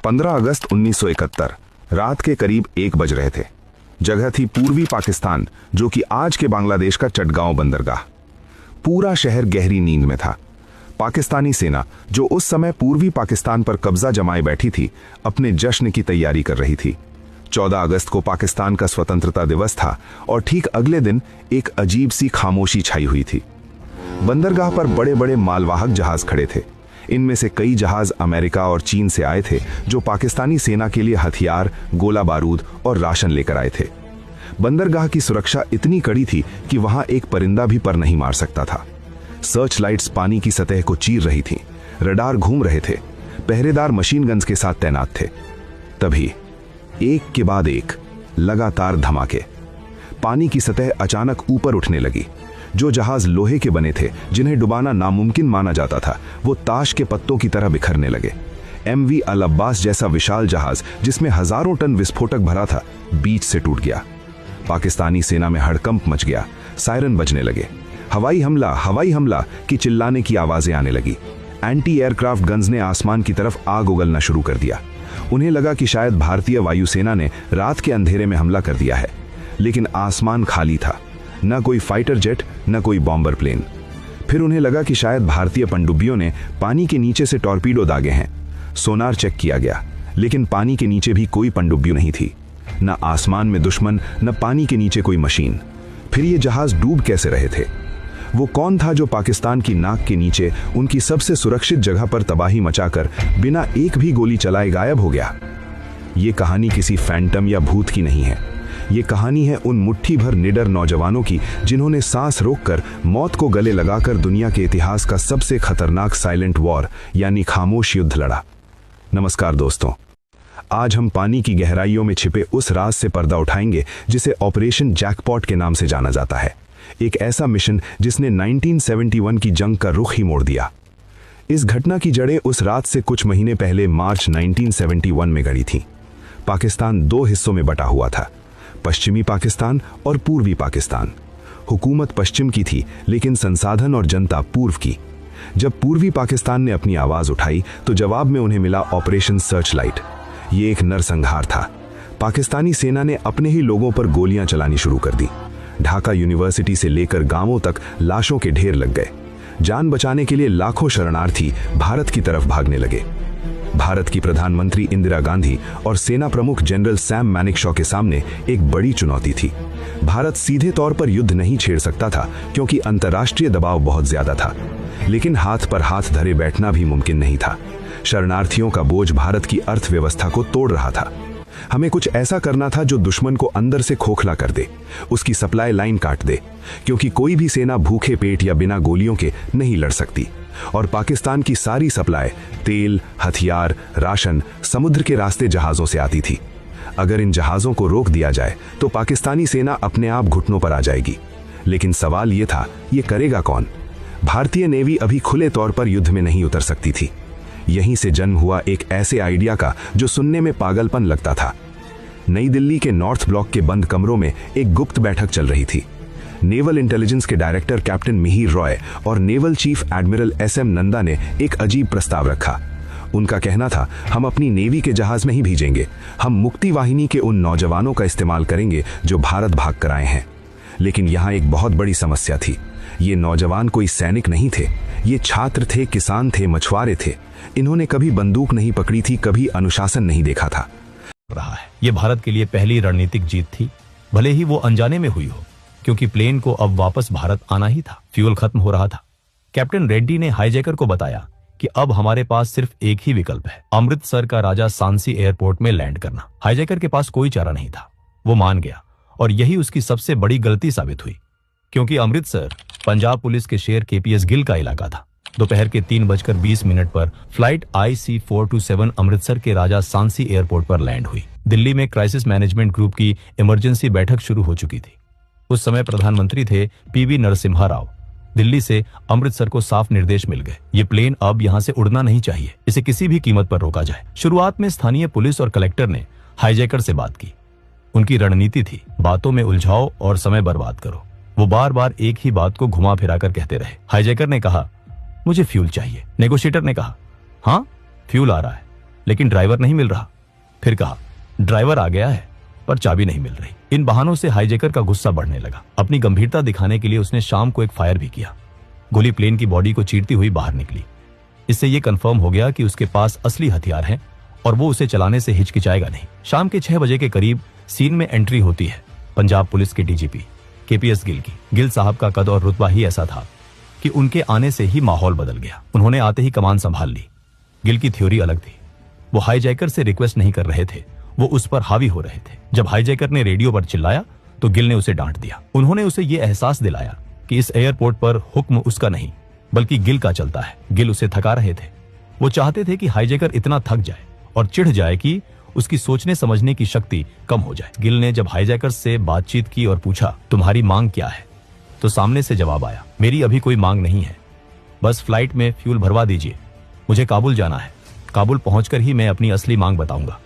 15 अगस्त 1971 रात के करीब 1 बज रहे थे। जगह थी पूर्वी पाकिस्तान, जो कि आज के बांग्लादेश का चटगांव बंदरगाह। पूरा शहर गहरी नींद में था। पाकिस्तानी सेना, जो उस समय पूर्वी पाकिस्तान पर कब्जा जमाए बैठी थी, अपने जश्न की तैयारी कर रही थी। 14 अगस्त को पाकिस्तान का स्वतंत्रता दिवस था और ठीक अगले दिन एक अजीब सी खामोशी छाई हुई थी। बंदरगाह पर बड़े बड़े मालवाहक जहाज खड़े थे। इनमें से कई जहाज अमेरिका और चीन से आए थे, जो पाकिस्तानी सेना के लिए हथियार, गोला बारूद और राशन लेकर आए थे। बंदरगाह की सुरक्षा इतनी कड़ी थी कि वहां एक परिंदा भी पर नहीं मार सकता था। सर्च लाइट्स पानी की सतह को चीर रही थीं, रडार घूम रहे थे, पहरेदार मशीन गन्स के साथ तैनात थे। तभी एक के बाद एक लगातार धमाके। पानी की सतह अचानक ऊपर उठने लगी। जो जहाज लोहे के बने थे, जिन्हें डुबाना नामुमकिन माना जाता था, वो ताश के पत्तों की तरह बिखरने लगे। MV अल अब्बास जैसा विशाल जहाज, जिसमें हजारों टन विस्फोटक भरा था, बीच से टूट गया। पाकिस्तानी सेना में हड़कंप मच गया। सायरन बजने लगे। हवाई हमला की चिल्लाने की आवाजें आने लगी। एंटी एयरक्राफ्ट गन्स ने आसमान की तरफ आग उगलना शुरू कर दिया। उन्हें लगा कि शायद भारतीय वायुसेना ने रात के अंधेरे में हमला कर दिया है, लेकिन आसमान खाली था। न कोई फाइटर जेट, न कोई बॉम्बर प्लेन। फिर उन्हें लगा कि शायद भारतीय पनडुब्बियों ने पानी के नीचे से टॉर्पीडो दागे हैं। सोनार चेक किया गया, लेकिन पानी के नीचे भी कोई पनडुब्बी नहीं थी। न आसमान में दुश्मन, न पानी के नीचे कोई मशीन। फिर ये जहाज डूब कैसे रहे थे? वो कौन था जो पाकिस्तान की नाक के नीचे उनकी सबसे सुरक्षित जगह पर तबाही मचाकर बिना एक भी गोली चलाए गायब हो गया? ये कहानी किसी फैंटम या भूत की नहीं है। ये कहानी है उन मुट्ठी भर निडर नौजवानों की, जिन्होंने सांस रोककर, मौत को गले लगाकर दुनिया के इतिहास का सबसे खतरनाक साइलेंट वॉर यानी खामोश युद्ध लड़ा। नमस्कार दोस्तों, आज हम पानी की गहराइयों में छिपे उस राज से पर्दा उठाएंगे जिसे ऑपरेशन जैकपॉट के नाम से जाना जाता है। एक ऐसा मिशन जिसने 1971 की जंग का रुख ही मोड़ दिया। इस घटना की जड़ें उस रात से कुछ महीने पहले मार्च 1971 में गड़ी थीं। पाकिस्तान 2 हिस्सों में बटा हुआ था, पश्चिमी पाकिस्तान और पूर्वी पाकिस्तान। हुकूमत पश्चिम की थी, लेकिन संसाधन और जनता पूर्व की। जब पूर्वी पाकिस्तान ने अपनी आवाज उठाई, तो जवाब में उन्हें मिला ऑपरेशन सर्च लाइट। ये एक नरसंहार था। पाकिस्तानी सेना ने अपने ही लोगों पर गोलियां चलानी शुरू कर दी। ढाका यूनिवर्सिटी से लेकर गांवों तक लाशों के ढेर लग गए। जान बचाने के लिए लाखों शरणार्थी भारत की तरफ भागने लगे। भारत की प्रधानमंत्री इंदिरा गांधी और सेना प्रमुख जनरल सैम मैनेकशॉ के सामने एक बड़ी चुनौती थी। भारत सीधे तौर पर युद्ध नहीं छेड़ सकता था, क्योंकि अंतर्राष्ट्रीय दबाव बहुत ज्यादा था, लेकिन हाथ पर हाथ धरे बैठना भी मुमकिन नहीं था। शरणार्थियों का बोझ भारत की अर्थव्यवस्था को तोड़ रहा था। हमें कुछ ऐसा करना था जो दुश्मन को अंदर से खोखला कर दे, उसकी सप्लाई लाइन काट दे, क्योंकि कोई भी सेना भूखे पेट या बिना गोलियों के नहीं लड़ सकती। और पाकिस्तान की सारी सप्लाई, तेल, हथियार, राशन समुद्र के रास्ते जहाजों से आती थी। अगर इन जहाजों को रोक दिया जाए तो पाकिस्तानी सेना अपने आप घुटनों पर आ जाएगी। लेकिन सवाल ये था, ये करेगा कौन? भारतीय नेवी अभी खुले तौर पर युद्ध में नहीं उतर सकती थी। यहीं से जन्म हुआ एक ऐसे आइडिया का जो सुनने में पागलपन लगता था। नई दिल्ली के नॉर्थ ब्लॉक के बंद कमरों में एक गुप्त बैठक चल रही थी। नेवल इंटेलिजेंस के डायरेक्टर कैप्टन मिहिर रॉय और naval chief admiral SM Nanda ने एक अजीब प्रस्ताव रखा। उनका कहना था, हम अपनी नेवी के जहाज नहीं भेजेंगे, हम मुक्ति वाहिनी के उन नौजवानों का इस्तेमाल करेंगे जो भारत भाग कर आए हैं। लेकिन यहाँ एक बहुत बड़ी समस्या थी। ये नौजवान कोई सैनिक नहीं थे, ये छात्र थे, किसान थे, मछुआरे थे। इन्होंने कभी बंदूक नहीं पकड़ी थी, कभी अनुशासन नहीं देखा था। ये भारत के लिए पहली रणनीतिक जीत थी, भले ही वो अनजाने में हुई हो, क्योंकि प्लेन को अब वापस भारत आना ही था। फ्यूल खत्म हो रहा था। कैप्टन रेड्डी ने हाईजैकर को बताया कि अब हमारे पास सिर्फ एक ही विकल्प है, अमृतसर का राजा सांसी एयरपोर्ट में लैंड करना। हाईजैकर के पास कोई चारा नहीं था। वो मान गया, और यही उसकी सबसे बड़ी गलती साबित हुई, क्योंकि अमृतसर पंजाब पुलिस के शेर KPS गिल का इलाका था। दोपहर के 3:20 पर फ्लाइट IC-427 अमृतसर के राजा सांसी एयरपोर्ट पर लैंड हुई। दिल्ली में क्राइसिस मैनेजमेंट ग्रुप की इमरजेंसी बैठक शुरू हो चुकी थी। उस समय प्रधानमंत्री थे PV नरसिम्हा राव। दिल्ली से अमृतसर को साफ निर्देश मिल गए, ये प्लेन अब यहाँ से उड़ना नहीं चाहिए, इसे किसी भी कीमत पर रोका जाए। शुरुआत में स्थानीय पुलिस और कलेक्टर ने हाईजैकर से बात की। उनकी रणनीति थी, बातों में उलझाओ और समय बर्बाद करो। वो बार बार एक ही बात को घुमा फिरा कर कहते रहे। हाईजैकर ने कहा, मुझे फ्यूल चाहिए। नेगोशिएटर ने कहा, हाँ फ्यूल आ रहा है, लेकिन ड्राइवर नहीं मिल रहा। फिर कहा ड्राइवर आ गया है पर चाबी नहीं मिल रही। इन बहानों से हाईजैकर का गुस्सा बढ़ने लगा। अपनी गंभीरता दिखाने के लिए उसने शाम को एक फायर भी किया। गोली प्लेन की बॉडी को चीरती हुई बाहर निकली। इससे यह कंफर्म हो गया कि उसके पास असली हथियार हैं और वो उसे चलाने से हिचकिचाएगा नहीं। शाम के 6 बजे के करीब सीन में एंट्री होती है पंजाब पुलिस के डीजीपी केपीएस गिल की। गिल साहब का कद और रुतबा ही ऐसा था कि उनके आने से ही माहौल बदल गया। उन्होंने आते ही कमान संभाल ली। गिल की थ्योरी अलग थी। वो हाईजैकर से रिक्वेस्ट नहीं कर रहे थे, वो उस पर हावी हो रहे थे। जब हाईजैकर ने रेडियो पर चिल्लाया तो गिल ने उसे डांट दिया। उन्होंने उसे यह एहसास दिलाया कि इस एयरपोर्ट पर हुक्म उसका नहीं बल्कि गिल का चलता है। गिल उसे थका रहे थे। वो चाहते थे कि हाईजैकर इतना थक जाए और चिढ़ जाए कि उसकी सोचने समझने की शक्ति कम हो जाए। गिल ने जब हाईजैकर से बातचीत की और पूछा तुम्हारी मांग क्या है, तो सामने से जवाब आया मेरी अभी कोई मांग नहीं है, बस फ्लाइट में फ्यूल भरवा दीजिए, मुझे काबुल जाना है। काबुल पहुंचकर ही मैं अपनी असली मांग बताऊंगा।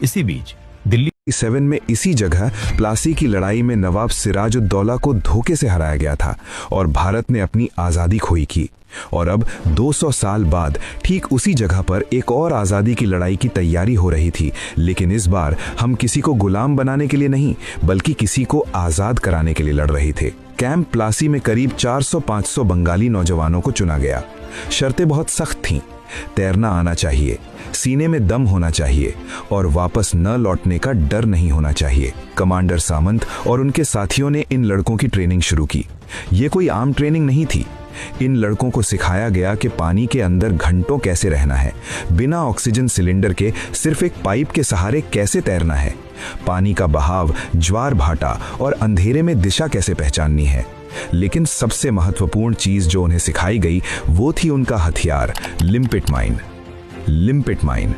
इसी बीच दिल्ली 7 में इसी जगह प्लासी की लड़ाई में नवाब सिराजुद्दौला को धोखे से हराया गया था और भारत ने अपनी आज़ादी खोई की। और अब 200 साल बाद ठीक उसी जगह पर एक और आज़ादी की लड़ाई की तैयारी हो रही थी, लेकिन इस बार हम किसी को गुलाम बनाने के लिए नहीं बल्कि किसी को आज़ाद कराने के लिए लड़ रहे थे। कैंप प्लासी में करीब 400-500 बंगाली नौजवानों को चुना गया। शर्तें बहुत सख्त थीं। तैरना आना चाहिए, सीने में दम होना चाहिए और वापस न लौटने का डर नहीं होना चाहिए। कमांडर सामंत और उनके साथियों ने इन लड़कों की ट्रेनिंग शुरू की। ये कोई आम ट्रेनिंग नहीं थी। इन लड़कों को सिखाया गया कि पानी के अंदर घंटों कैसे रहना है, बिना ऑक्सीजन सिलेंडर के सिर्फ एक पाइप के सहारे कैसे तैरना है, पानी का बहाव, ज्वार भाटा और अंधेरे में दिशा कैसे पहचाननी है। लेकिन सबसे महत्वपूर्ण चीज जो उन्हें सिखाई गई वो थी उनका हथियार, लिम्पिट माइन। लिम्पिट माइन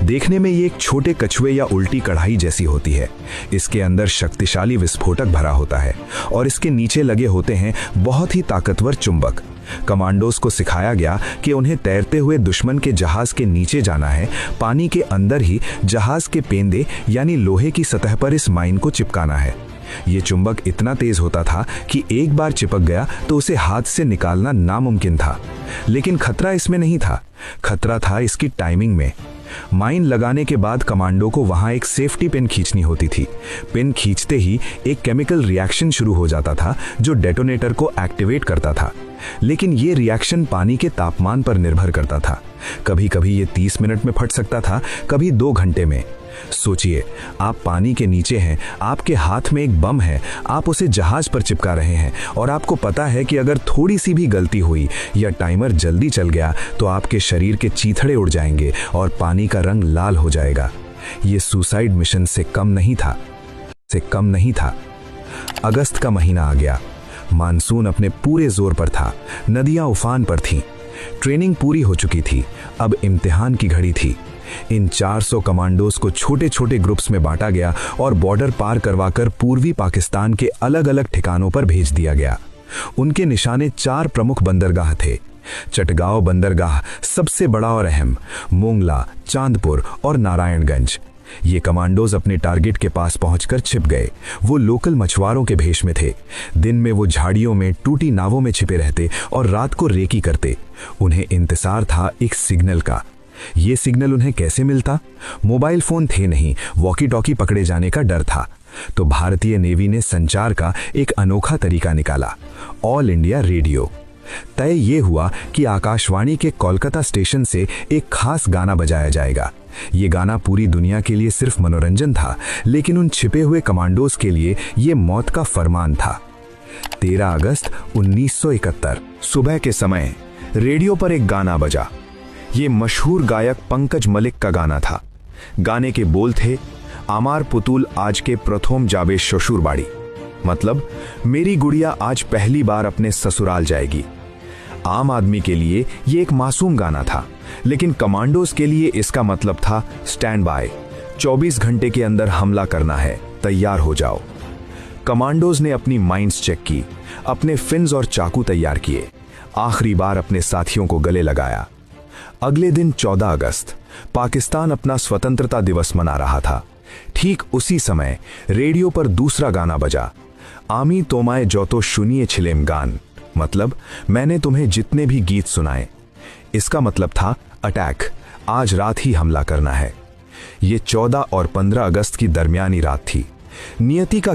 देखने में ये एक छोटे कछुए या उल्टी कढ़ाई जैसी होती है। इसके अंदर शक्तिशाली विस्फोटक भरा होता है और इसके नीचे लगे होते हैं बहुत ही ताकतवर चुंबक। कमांडोज को सिखाया गया कि उन्हें तैरते हुए दुश्मन के जहाज के नीचे जाना है, पानी के अंदर ही जहाज के पेंदे यानी लोहे की सतह पर इस माइन को चिपकाना है। ये चुंबक इतना तेज होता था कि एक बार चिपक गया तो उसे हाथ से निकालना नामुमकिन था। लेकिन खतरा इसमें नहीं था, खतरा था इसकी टाइमिंग में। माइन लगाने के बाद कमांडो को वहां एक सेफ्टी पिन खींचनी होती थी। पिन खींचते ही एक केमिकल रिएक्शन शुरू हो जाता था जो डेटोनेटर को एक्टिवेट करता था। लेकिन ये रिएक्शन पानी के तापमान पर निर्भर करता था। कभी कभी ये 30 मिनट में फट सकता था, कभी 2 घंटे में। सोचिए, आप पानी के नीचे हैं, आपके हाथ में एक बम है, आप उसे जहाज पर चिपका रहे हैं और आपको पता है कि अगर थोड़ी सी भी गलती हुई या टाइमर जल्दी चल गया तो आपके शरीर के चीथड़े उड़ जाएंगे और पानी का रंग लाल हो जाएगा। ये सुसाइड मिशन से कम नहीं था। अगस्त का महीना आ गया। मानसून अपने पूरे जोर पर था। नदियां उफान पर थीं। ट्रेनिंग पूरी हो चुकी थी। अब इम्तिहान की घड़ी थी। इन 400 कमांडोज को छोटे छोटे ग्रुप्स में बांटा गया और बॉर्डर पार करवाकर पूर्वी पाकिस्तान के अलग अलग ठिकानों पर भेज दिया गया। उनके निशाने 4 प्रमुख बंदरगाह थे। चटगांव बंदरगाह सबसे बड़ा और अहम, मोंगला, चांदपुर और नारायणगंज। ये कमांडोज अपने टारगेट के पास पहुंचकर छिप गए। वो लोकल मछुआरों के भेष में थे। दिन में वो झाड़ियों में टूटी नावों में छिपे रहते और रात को रेकी करते। उन्हें इंतजार था एक सिग्नल का। ये सिग्नल उन्हें कैसे मिलता? मोबाइल फोन थे नहीं, वॉकी टॉकी पकड़े जाने का डर था। तो भारतीय नेवी ने संचार का एक अनोखा तरीका निकाला, ऑल इंडिया रेडियो। तय ये हुआ कि आकाशवाणी के कोलकाता स्टेशन से एक खास गाना बजाया जाएगा। ये गाना पूरी दुनिया के लिए सिर्फ मनोरंजन था, लेकिन उन छिपे हुए कमांडोज के लिए ये मौत का फरमान था। 13 अगस्त 1971 सुबह के समय रेडियो पर एक गाना बजा। ये मशहूर गायक पंकज मलिक का गाना था। गाने के बोल थे, आमार पुतुल आज के प्रथम जाबे ससुर बाड़ी, मतलब मेरी गुड़िया आज पहली बार अपने ससुराल जाएगी। आम आदमी के लिए ये एक मासूम गाना था, लेकिन कमांडोज के लिए इसका मतलब था स्टैंड बाय, 24 घंटे के अंदर हमला करना है, तैयार हो जाओ। कमांडोज ने अपनी माइंस चेक की, अपने फिन्स और चाकू तैयार किए, आखिरी बार अपने साथियों को गले लगाया। अगले दिन 14 अगस्त पाकिस्तान अपना स्वतंत्रता दिवस मना रहा था। ठीक उसी समय रेडियो पर दूसरा गाना बजा, आमी तोमाए जोतो सुनिए छिलेम गान, मतलब मैंने तुम्हें जितने भी गीत सुनाए। इसका मतलब था अटैक, आज रात ही हमला करना है। ये 14 और 15 अगस्त की दरमियानी रात थी। नियति का